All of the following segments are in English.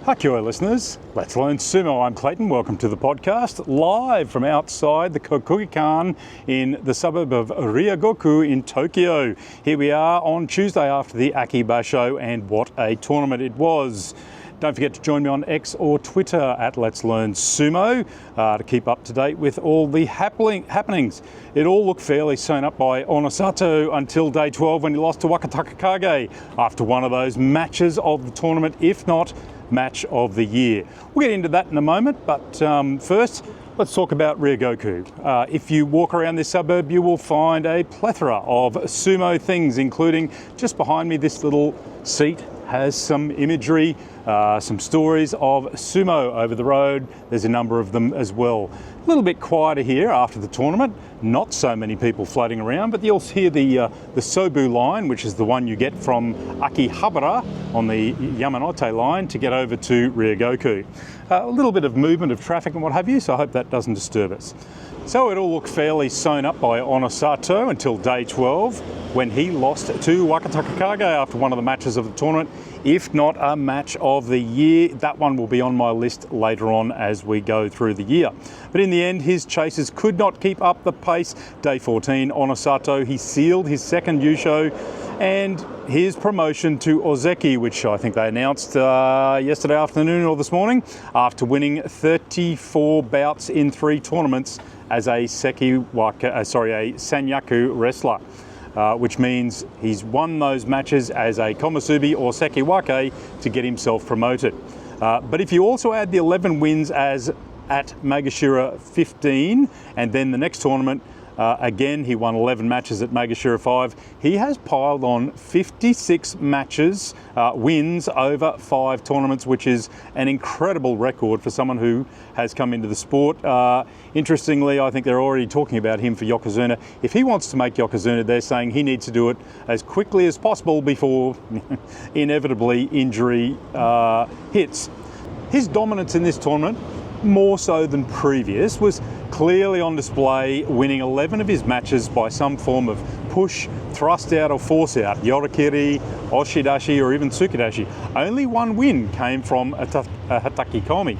Hi Kia ora listeners, Let's Learn Sumo. I'm Clayton, welcome to the podcast, live from outside the Kokugikan in the suburb of Ryogoku in Tokyo. Here we are on Tuesday after the Aki Basho, and what a tournament it was. Don't forget to join me on X or Twitter at Let's Learn Sumo to keep up to date with all the happenings. It all looked fairly sewn up by Onosato until day 12 when he lost to Wakatakakage after one of those matches of the tournament, if not match of the year. We'll get into that in a moment, but first let's talk about Ryogoku. If you walk around this suburb, you will find a plethora of sumo things, including just behind me this little seat has some imagery, some stories of sumo over the road. There's a number of them as well. A little bit quieter here after the tournament. Not so many people floating around, but you'll hear the Sobu line, which is the one you get from Akihabara on the Yamanote line to get over to Ryogoku. A little bit of movement of traffic and what have you, so I hope that doesn't disturb us. So it all looked fairly sewn up by Onosato until day 12 when he lost to Wakatakakage after one of the matches of the tournament, if not a match of the year. That one will be on my list later on as we go through the year. But in the end, his chasers could not keep up the pace. Day 14, Onosato, he sealed his second Yusho and his promotion to Ozeki, which I think they announced yesterday afternoon or this morning, after winning 34 bouts in 3 tournaments as a Sanyaku wrestler. Which means he's won those matches as a Komusubi or Sekiwake to get himself promoted. But if you also add the 11 wins as at Magashira 15, and then the next tournament, again, he won 11 matches at Magashira 5. He has piled on 56 matches, wins over 5 tournaments, which is an incredible record for someone who has come into the sport. Interestingly, I think they're already talking about him for Yokozuna. If he wants to make Yokozuna, they're saying he needs to do it as quickly as possible before inevitably injury hits. His dominance in this tournament, more so than previous, was clearly on display, winning 11 of his matches by some form of push, thrust out or force out, yorakiri, oshidashi or even tsukidashi. Only one win came from a hataki komi.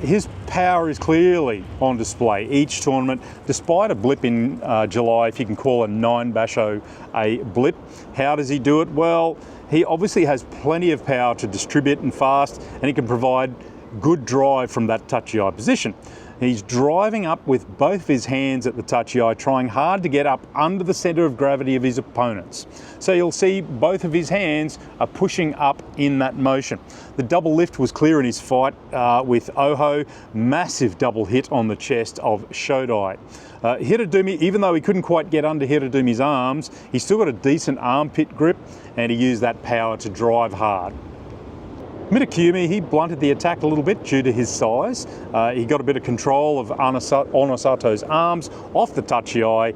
His power is clearly on display each tournament, despite a blip in July, if you can call a 9 basho a blip. How does he do it? Well, he obviously has plenty of power to distribute and fast, and he can provide good drive from that tachi position. He's driving up with both of his hands at the tachi, trying hard to get up under the centre of gravity of his opponents. So you'll see both of his hands are pushing up in that motion. The double lift was clear in his fight with Oho, massive double hit on the chest of Shodai. Hiradumi, even though he couldn't quite get under Hiradumi's arms, he still got a decent armpit grip, and he used that power to drive hard. Mitakumi, he blunted the attack a little bit due to his size. He got a bit of control of Onosato's arms off the tachi,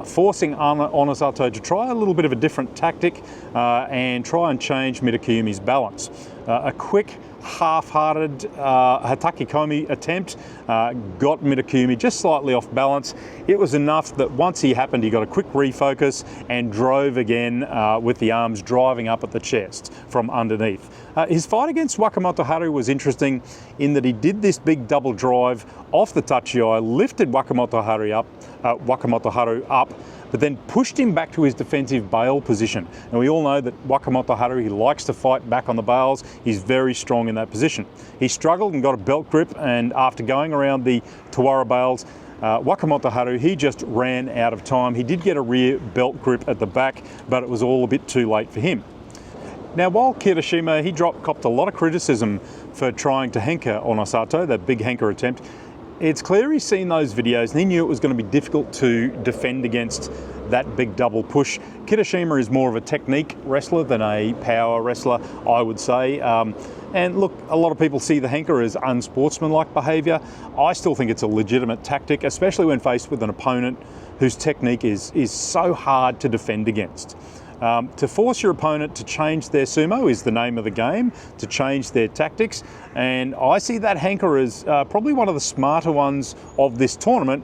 forcing Onosato to try a little bit of a different tactic and try and change Mitakumi's balance. A quick, half-hearted hataki komi attempt got Mitakumi just slightly off balance. It was enough that once he happened, he got a quick refocus and drove again with the arms driving up at the chest from underneath. His fight against Wakamoto Haru was interesting in that he did this big double drive off the tachi, lifted Wakamoto Haru up, but then pushed him back to his defensive bail position. And we all know that Wakamoto Haru, he likes to fight back on the bails. He's very strong in that position. He struggled and got a belt grip, and after going around the Tawara bails, Wakamoto Haru, he just ran out of time. He did get a rear belt grip at the back, but it was all a bit too late for him. Now, while Kirishima, he copped a lot of criticism for trying to henker Onosato, that big henker attempt, it's clear he's seen those videos and he knew it was going to be difficult to defend against that big double push. Kirishima is more of a technique wrestler than a power wrestler, I would say. And look, a lot of people see the henker as unsportsmanlike behaviour. I still think it's a legitimate tactic, especially when faced with an opponent whose technique is so hard to defend against. To force your opponent to change their sumo is the name of the game, to change their tactics, and I see that henker as probably one of the smarter ones of this tournament,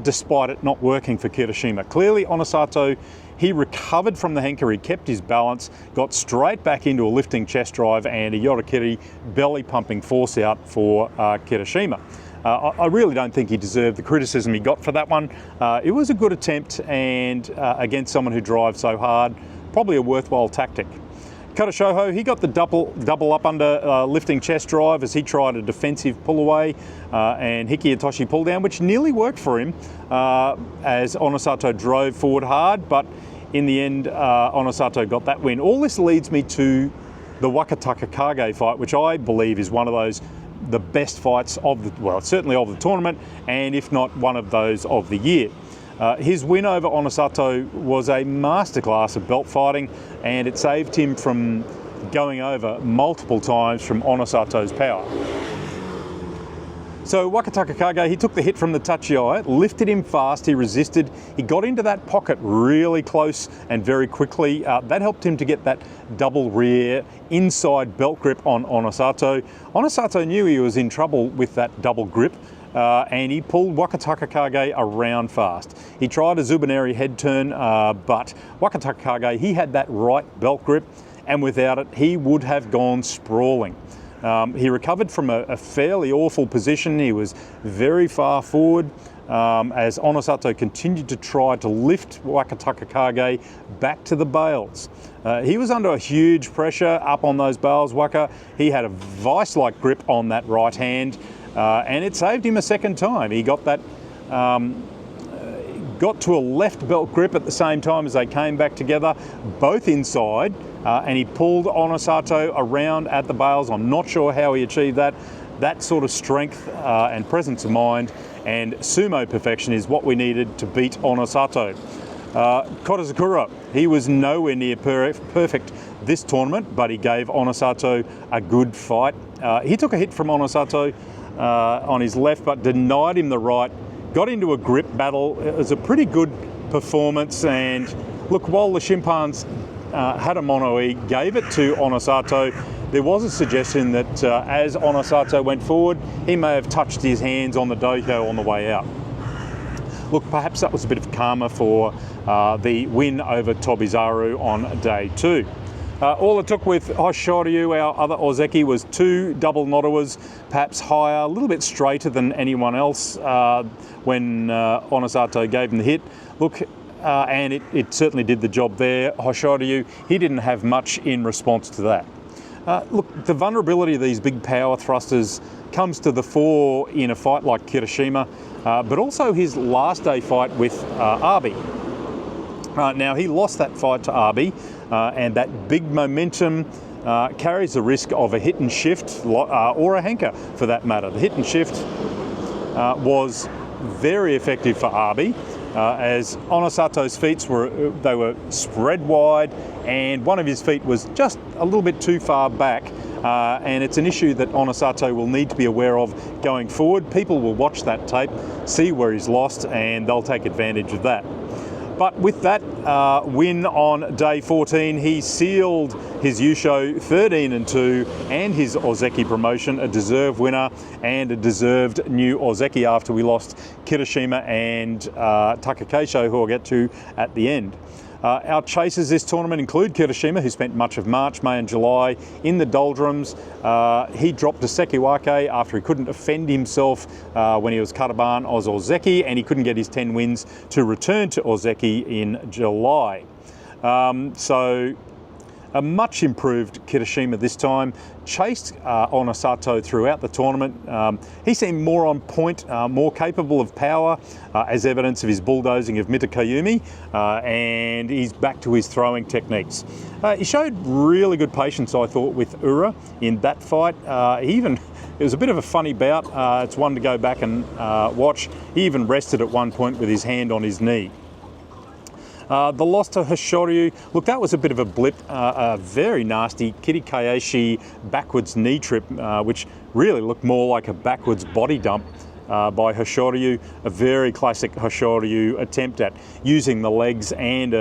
despite it not working for Kirishima. Clearly, Onosato, he recovered from the henka, he kept his balance, got straight back into a lifting chest drive and a Yorikiri belly pumping force out for Kirishima. I really don't think he deserved the criticism he got for that one. It was a good attempt, and against someone who drives so hard, probably a worthwhile tactic. Karashoho, he got the double up under lifting chest drive as he tried a defensive pull away and Hiki Itoshi pull down, which nearly worked for him as Onosato drove forward hard, but in the end, Onosato got that win. All this leads me to the Wakataka Kage fight, which I believe is one of the best fights of the, well, certainly of the tournament, and if not one of those of the year. His win over Onosato was a masterclass of belt fighting, and it saved him from going over multiple times from Onosato's power. So Wakataka Kage, he took the hit from the Tachiai, lifted him fast, he resisted, he got into that pocket really close and very quickly. That helped him to get that double rear inside belt grip on Onosato. Onosato knew he was in trouble with that double grip, and he pulled Wakataka Kage around fast. He tried a Zubineri head turn, but Wakataka Kage, he had that right belt grip, and without it, he would have gone sprawling. He recovered from a fairly awful position. He was very far forward as Onosato continued to try to lift Wakataka Kage back to the bales. He was under a huge pressure up on those bales. Waka, he had a vice-like grip on that right hand, and it saved him a second time. He got that, got to a left belt grip at the same time as they came back together, both inside, and he pulled Onosato around at the bales. I'm not sure how he achieved that. That sort of strength and presence of mind and sumo perfection is what we needed to beat Onosato. Kotazakura, he was nowhere near perfect this tournament, but he gave Onosato a good fight. He took a hit from Onosato on his left, but denied him the right. Got into a grip battle. It was a pretty good performance, and look, while the Shimpans had a mono-e, gave it to Onosato, there was a suggestion that as Onosato went forward, he may have touched his hands on the dohyo on the way out. Look, perhaps that was a bit of karma for the win over Tobizaru on day 2. All it took with Hoshoryu, our other Ozeki, was 2 double nodowas, perhaps higher, a little bit straighter than anyone else when Onosato gave him the hit. Look, and it certainly did the job there. Hoshoryu, he didn't have much in response to that. Look, the vulnerability of these big power thrusters comes to the fore in a fight like Kirishima, but also his last day fight with Abi. Now, he lost that fight to Abi, and that big momentum carries the risk of a hit and shift, or a henka for that matter. The hit and shift was very effective for Abi, as Onosato's feet were spread wide, and one of his feet was just a little bit too far back, and it's an issue that Onosato will need to be aware of going forward. People will watch that tape, see where he's lost, and they'll take advantage of that. But with that win on day 14, he sealed his Yusho 13-2 and his Ozeki promotion, a deserved winner and a deserved new Ozeki after we lost Kirishima and Takakeisho, who I'll get to at the end. Our chasers this tournament include Kirishima, who spent much of March, May and July in the doldrums. He dropped to Sekiwake after he couldn't defend himself when he was Kataban Oz Ozeki, and he couldn't get his 10 wins to return to Ozeki in July. So a much improved Kirishima this time, chased Onosato throughout the tournament. He seemed more on point, more capable of power, as evidence of his bulldozing of Mitokayumi, and he's back to his throwing techniques. He showed really good patience, I thought, with Ura in that fight. It was a bit of a funny bout. It's one to go back and watch. He even rested at one point with his hand on his knee. The loss to Hoshoryu, look, that was a bit of a blip, a very nasty Kirikaeshi backwards knee trip, which really looked more like a backwards body dump by Hoshoryu, a very classic Hoshoryu attempt at using the legs and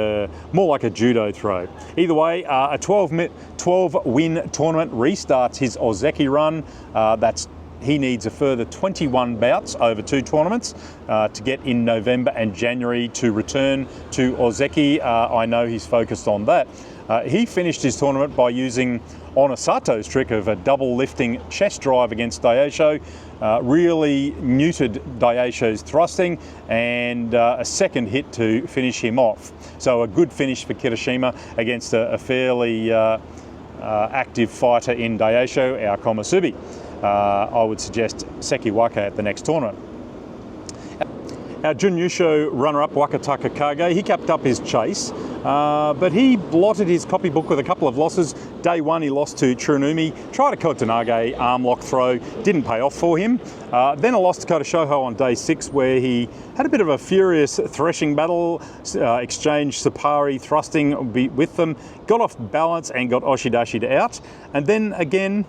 more like a judo throw. Either way, a 12-win tournament restarts his Ozeki run. he needs a further 21 bouts over 2 tournaments to get in November and January to return to Ozeki. I know he's focused on that. He finished his tournament by using Onosato's trick of a double lifting chest drive against Daisho. Really neutered Daisho's thrusting, and a second hit to finish him off. So a good finish for Kirishima against a fairly active fighter in Daisho, our Komusubi. I would suggest Sekiwake at the next tournament. Our Jun Yusho runner-up Wakataka Kage, he kept up his chase, but he blotted his copybook with a couple of losses. Day 1 he lost to Tsurunumi, tried a Kotenage arm lock throw, didn't pay off for him. Then a loss to Kota Shoho on day 6 where he had a bit of a furious threshing battle, exchanged Sapari thrusting with them, got off balance and got Oshidashi'd out. And then again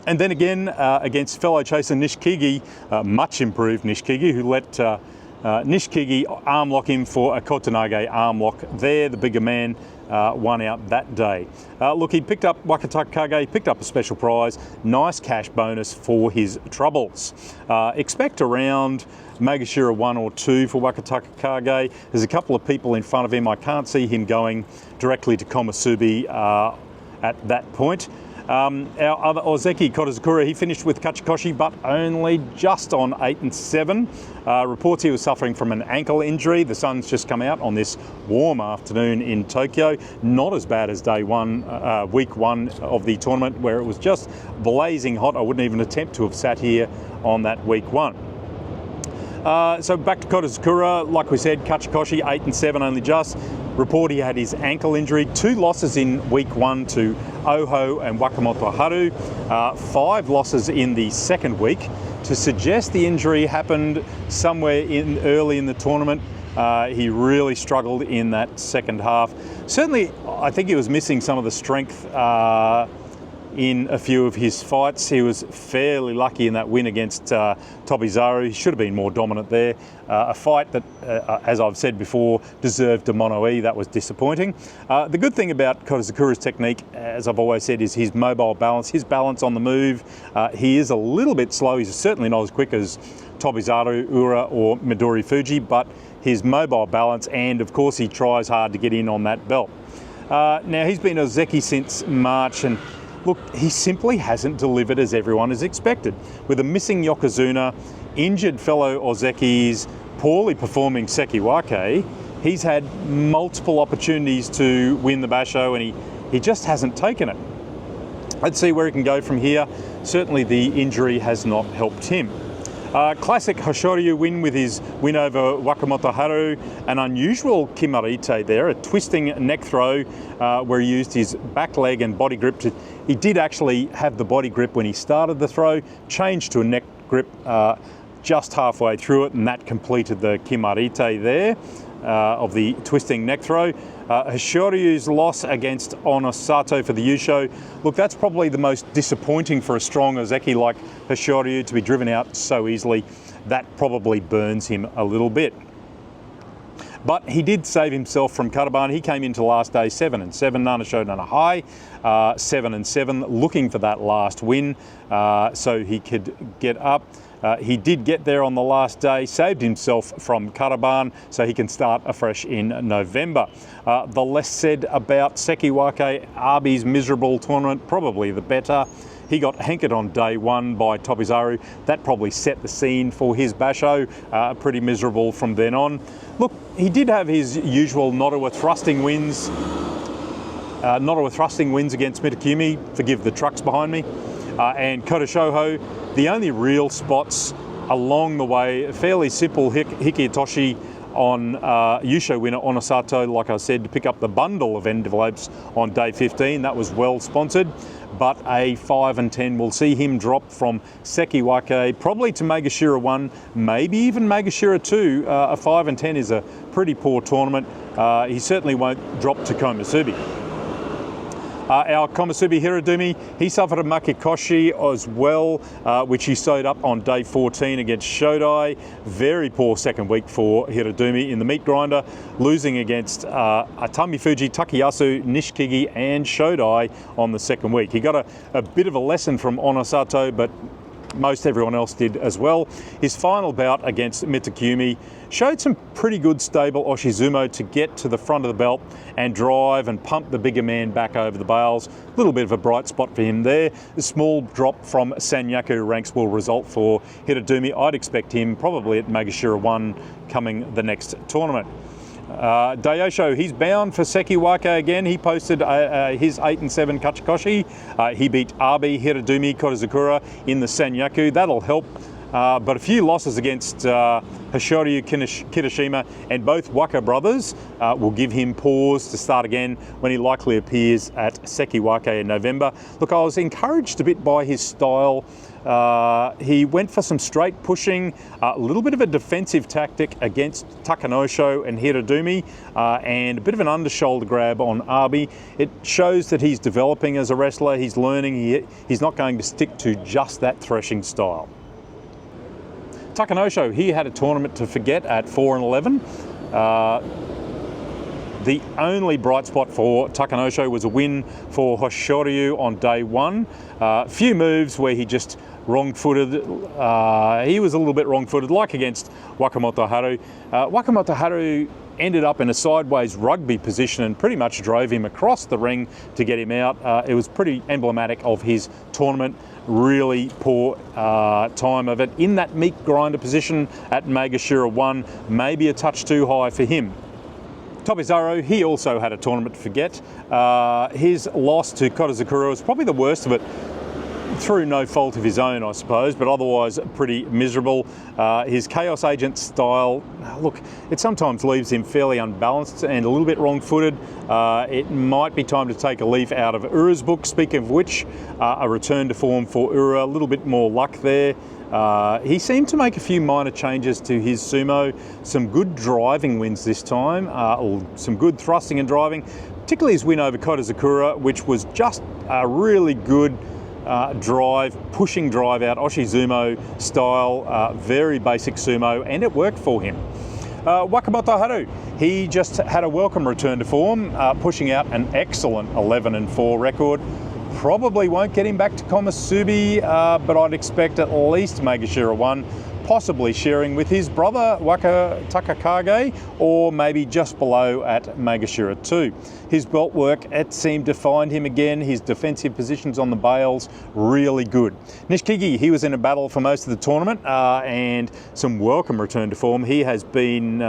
against fellow chaser Nishikigi, much improved Nishikigi, who let Nishikigi arm lock him for a Kotenage arm lock there. The bigger man won out that day. Look, he picked up Wakataka Kage, picked up a special prize, nice cash bonus for his troubles. Expect around Magashira 1 or 2 for Wakataka Kage. There's a couple of people in front of him. I can't see him going directly to Komusubi at that point. Our other Ozeki, Kotazakura, he finished with Kachikoshi, but only just on 8 and 7. Reports he was suffering from an ankle injury. The sun's just come out on this warm afternoon in Tokyo. Not as bad as day 1, week 1 of the tournament, where it was just blazing hot. I wouldn't even attempt to have sat here on that week 1. So back to Kotazakura, like we said, Kachikoshi 8 and 7 only just. Report he had his ankle injury. 2 losses in week 1 to Oho and Wakamoto Haru. 5 losses in the second week. To suggest the injury happened somewhere early in the tournament, he really struggled in that second half. Certainly, I think he was missing some of the strength in a few of his fights. He was fairly lucky in that win against Tobizaru. He should have been more dominant there. A fight that, as I've said before, deserved a mono E. That was disappointing. The good thing about Kotazakura's technique, as I've always said, is his mobile balance, his balance on the move. He is a little bit slow. He's certainly not as quick as Tobizaru, Ura or Midori Fuji, but his mobile balance, and of course he tries hard to get in on that belt. Now he's been Ozeki since March, and look, he simply hasn't delivered as everyone has expected. With a missing Yokozuna, injured fellow Ozekis, poorly performing Sekiwake, he's had multiple opportunities to win the Basho, and he just hasn't taken it. Let's see where he can go from here. Certainly the injury has not helped him. Classic Hoshoryu win with his win over Wakamoto Haru. An unusual kimarite there, a twisting neck throw where he used his back leg and body grip. He did actually have the body grip when he started the throw, changed to a neck grip just halfway through it, and that completed the kimarite there of the twisting neck throw. Hoshoryu's loss against Onosato for the Yusho. Look, that's probably the most disappointing for a strong Ozeki like Hoshoryu to be driven out so easily. That probably burns him a little bit. But he did save himself from Karaban. He came into last day 7 and 7, Nana showed on a high, 7 and 7, looking for that last win so he could get up. He did get there on the last day, saved himself from Karaban so he can start afresh in November. The less said about Sekiwake, Abi's miserable tournament, probably the better. He got hankered on day 1 by Tobizaru. That probably set the scene for his Basho, pretty miserable from then on. Look, he did have his usual Nodowa thrusting wins. Nodowa thrusting wins against Mitakumi, forgive the trucks behind me, and Kota Shoho. The only real spots along the way, fairly simple Hikitoshi on Yusho winner Onosato, like I said, to pick up the bundle of envelopes on day 15. That was well sponsored, but a 5 and 10 will see him drop from Sekiwake probably to Magashira 1, maybe even Magashira 2. A 5 and 10 is a pretty poor tournament. He certainly won't drop to Komusubi. Our Komusubi Hirodumi, he suffered a makikoshi as well, which he sewed up on day 14 against Shodai. Very poor second week for Hirodumi in the meat grinder, losing against Atami Fuji, Takayasu, Nishikigi and Shodai on the second week. He got a bit of a lesson from Onosato, but most everyone else did as well. His final bout against Mitakumi showed some pretty good stable Oshizumo to get to the front of the belt and drive and pump the bigger man back over the bales. A little bit of a bright spot for him there. The small drop from Sanyaku ranks will result for Hiradumi. I'd expect him probably at Magashira 1 coming the next tournament. Dayosho, he's bound for Sekiwake again. He posted his 8-7 Kachikoshi. He beat Abe, Hiradumi, Kodazakura in the Sanyaku. That'll help. But a few losses against Hoshoryu Kirishima and both Waka brothers will give him pause to start again when he likely appears at Sekiwake in November. Look, I was encouraged a bit by his style. He went for some straight pushing, a little bit of a defensive tactic against Takanosho and Hiradumi, and a bit of an under-shoulder grab on Abe. It shows that he's developing as a wrestler, he's learning, he's not going to stick to just that threshing style. Takanosho, he had a tournament to forget at 4-11. The only bright spot for Takanosho was a win for Hoshoryu on day 1. Few moves where he just wrong-footed. He was a little bit wrong-footed, like against Wakamoto Haru. Wakamoto Haru ended up in a sideways rugby position and pretty much drove him across the ring to get him out. It was pretty emblematic of his tournament. Really poor time of it. In that meat grinder position at Magashira 1, maybe a touch too high for him. Tobizaro, he also had a tournament to forget. His loss to Kodazakura was probably the worst of it, through no fault of his own, I suppose, but otherwise pretty miserable. His Chaos Agent style, look, it sometimes leaves him fairly unbalanced and a little bit wrong-footed. It might be time to take a leaf out of Ura's book. Speaking of which, a return to form for Ura, a little bit more luck there. He seemed to make a few minor changes to his sumo. Some good driving wins this time, or some good thrusting and driving, particularly his win over Kodazakura, which was just a really good pushing drive out, Oshizumo style, very basic sumo, and it worked for him. Wakamoto Haru, he just had a welcome return to form, pushing out an excellent 11-4 record. Probably won't get him back to Komusubi, but I'd expect at least Magashira 1, possibly sharing with his brother Waka Takakage, or maybe just below at Magashira 2. His belt work, it seemed to find him again. His defensive positions on the bales, really good. Nishikigi, he was in a battle for most of the tournament, and some welcome return to form. He has been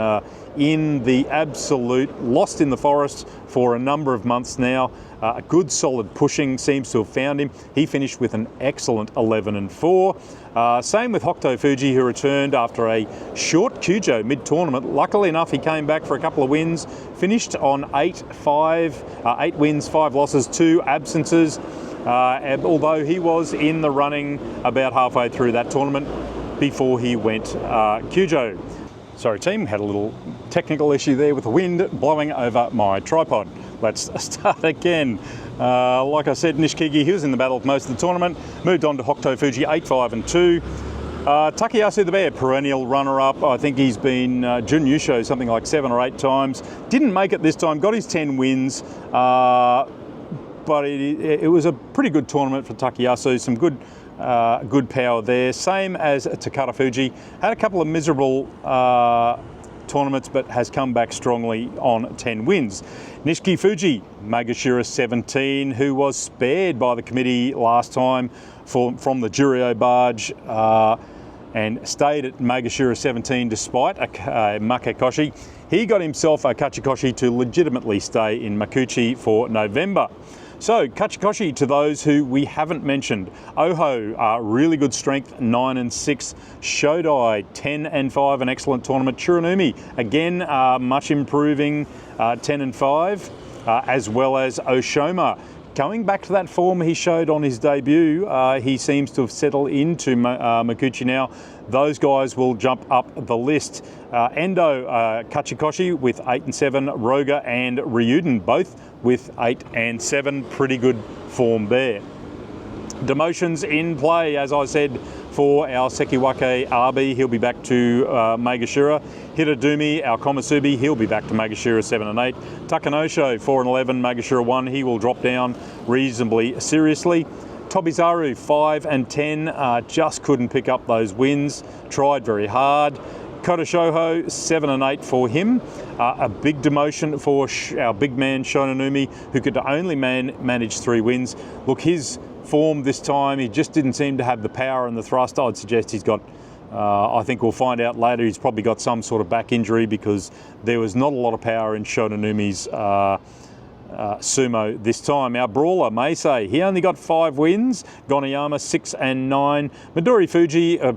in the absolute lost in the forest for a number of months now. A good solid pushing seems to have found him. He finished with an excellent 11-4. Same with Hokuto Fuji, who returned after a short Kyujo mid-tournament. Luckily enough, he came back for a couple of wins, finished on 8 wins, 5 losses, 2 absences. Although he was in the running about halfway through that tournament before he went Kyujo. Sorry team, had a little technical issue there with the wind blowing over my tripod. Let's start again. Like I said, Nishikigi, he was in the battle for most of the tournament, moved on to Hokuto Fuji 8-5-2. Takayasu the Bear, perennial runner-up. I think he's been Jun Yusho something like 7 or 8 times. Didn't make it this time, got his 10 wins, but it was a pretty good tournament for Takayasu. Some good power there. Same as Takara Fuji. Had a couple of miserable tournaments, but has come back strongly on 10 wins. Nishiki Fuji, Magashira 17, who was spared by the committee last time from the Juryo barge and stayed at Magashira 17 despite a Makekoshi. He got himself a Kachikoshi to legitimately stay in Makuuchi for November. So, Kachikoshi to those who we haven't mentioned. Oho, really good strength, 9-6. Shodai, 10-5, an excellent tournament. Churanumi, again, much improving, 10-5, as well as Oshoma. Going back to that form he showed on his debut, he seems to have settled into Makuuchi now. Those guys will jump up the list. Endo, Kachikoshi with 8-7, Roga and Ryuden both with 8-7. Pretty good form there. Demotions in play, as I said, for our Sekiwake Abe, he'll be back to Magashira. Hiradumi, our Komusubi, he'll be back to Magashira 7-8. Takanosho, 4-11, Magashira 1, he will drop down reasonably seriously. Tobizaru 5 and 10, just couldn't pick up those wins. Tried very hard. Kodoshoho 7 and 8 for him. A big demotion for our big man Shononumi, who could only manage 3 wins. Look, his form this time, he just didn't seem to have the power and the thrust. I'd suggest he's got, I think we'll find out later, he's probably got some sort of back injury, because there was not a lot of power in Shononumi's sumo this time. Our brawler, Meisei, he only got 5 wins. Gonayama 6 and 9. Midori Fuji, a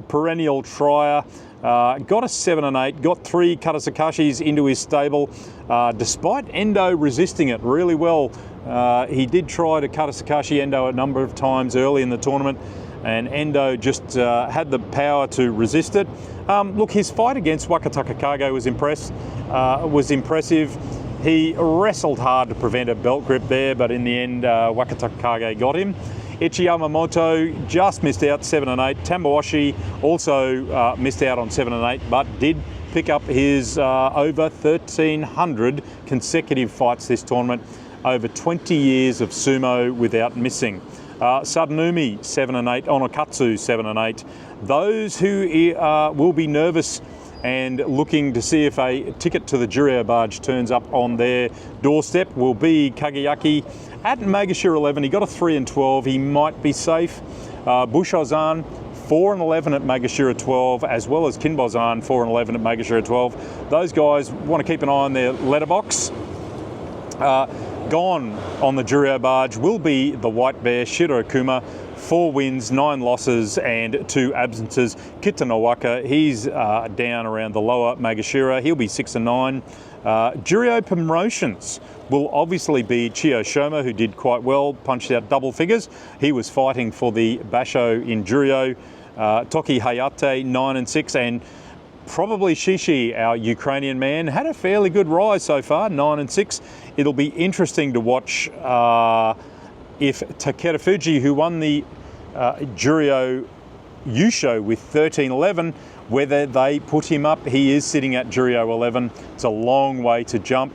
perennial trier, got a 7 and 8, got 3 Katasakashis into his stable, despite Endo resisting it really well. He did try to Katasakashi Endo a number of times early in the tournament, and Endo just had the power to resist it. Look, his fight against Wakataka Kage was impressive. He wrestled hard to prevent a belt grip there, but in the end, Wakataka Kage got him. Ichi Yamamoto just missed out 7 and 8. Tambawashi also missed out on 7 and 8, but did pick up his over 1,300 consecutive fights this tournament, over 20 years of sumo without missing. Sadanumi 7 and 8, Onokatsu 7 and 8. Those who will be nervous and looking to see if a ticket to the Juryo barge turns up on their doorstep will be Kageyaki at Magashira 11. He got a 3 and 12. He might be safe. Bushozan 4 and 11 at Magashira 12, as well as Kinbozan 4 and 11 at Magashira 12. Those guys want to keep an eye on their letterbox. Gone on the Juryo barge will be the White Bear, Shiro Kuma, 4 wins, 9 losses and 2 absences. Kitanowaka, he's down around the lower Magashira. He'll be 6 and 9. Juryo promotions will obviously be Chio Shoma, who did quite well, punched out double figures. He was fighting for the Basho in Juryo. Toki Hayate, 9 and 6, and probably Shishi, our Ukrainian man, had a fairly good rise so far, 9 and 6. It'll be interesting to watch if Takeda Fuji, who won the Juryo Yusho with 13-11, whether they put him up. He is sitting at Juryo 11. It's a long way to jump.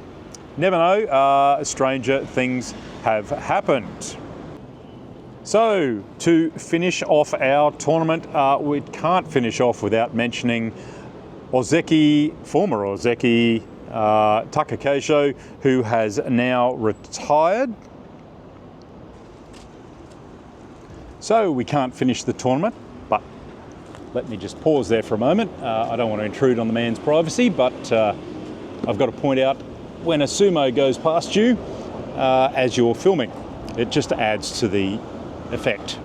Never know, stranger things have happened. So, to finish off our tournament, we can't finish off without mentioning Ozeki, former Ozeki, Takakeisho, who has now retired. So we can't finish the tournament, but let me just pause there for a moment. I don't want to intrude on the man's privacy, but I've got to point out when a sumo goes past you as you're filming, it just adds to the effect.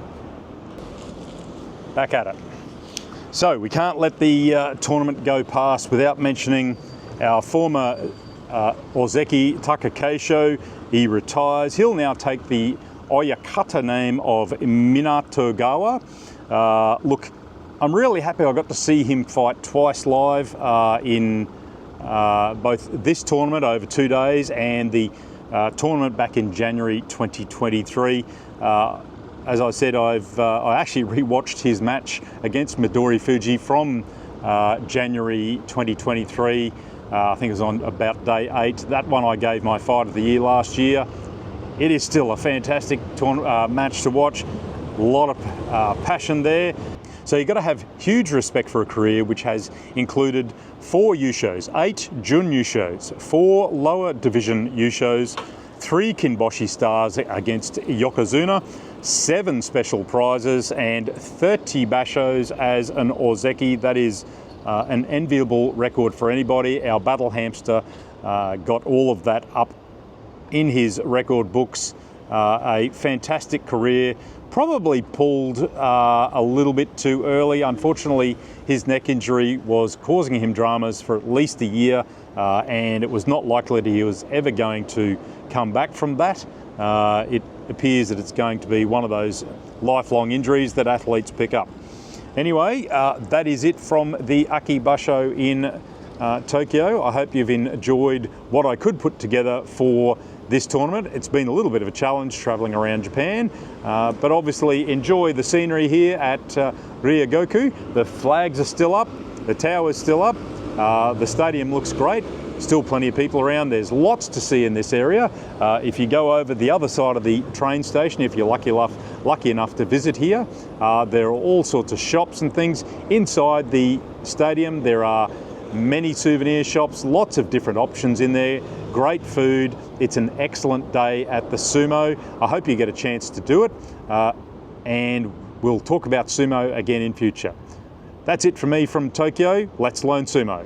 Back at it. So we can't let the tournament go past without mentioning our former Ozeki Takakeisho. He retires. He'll now take the Oyakata name of Minatogawa. Look, I'm really happy I got to see him fight twice live in both this tournament over 2 days and the tournament back in January 2023. As I said, I actually rewatched his match against Midori Fuji from January 2023. I think it was on about day 8. That one I gave my fight of the year last year. It is still a fantastic match to watch. A lot of passion there. So you've got to have huge respect for a career which has included 4 Yushos, 8 Jun Yushos, 4 lower division Yushos, 3 Kinboshi stars against Yokozuna, 7 special prizes and 30 Bashos as an Ozeki. That is an enviable record for anybody. Our battle hamster got all of that up in his record books. A fantastic career, probably pulled a little bit too early. Unfortunately, his neck injury was causing him dramas for at least a year, and it was not likely that he was ever going to come back from that. It appears that it's going to be one of those lifelong injuries that athletes pick up. Anyway, that is it from the Aki Basho in Tokyo. I hope you've enjoyed what I could put together for this tournament. It's been a little bit of a challenge travelling around Japan, but obviously enjoy the scenery here at Ryogoku. The flags are still up, the tower's still up, the stadium looks great. still plenty of people around. There's lots to see in this area. If you go over the other side of the train station, if you're lucky enough to visit here, there are all sorts of shops and things. Inside the stadium, there are many souvenir shops, lots of different options in there, great food. It's an excellent day at the sumo. I hope you get a chance to do it, and we'll talk about sumo again in future. That's it from me from Tokyo. Let's learn sumo.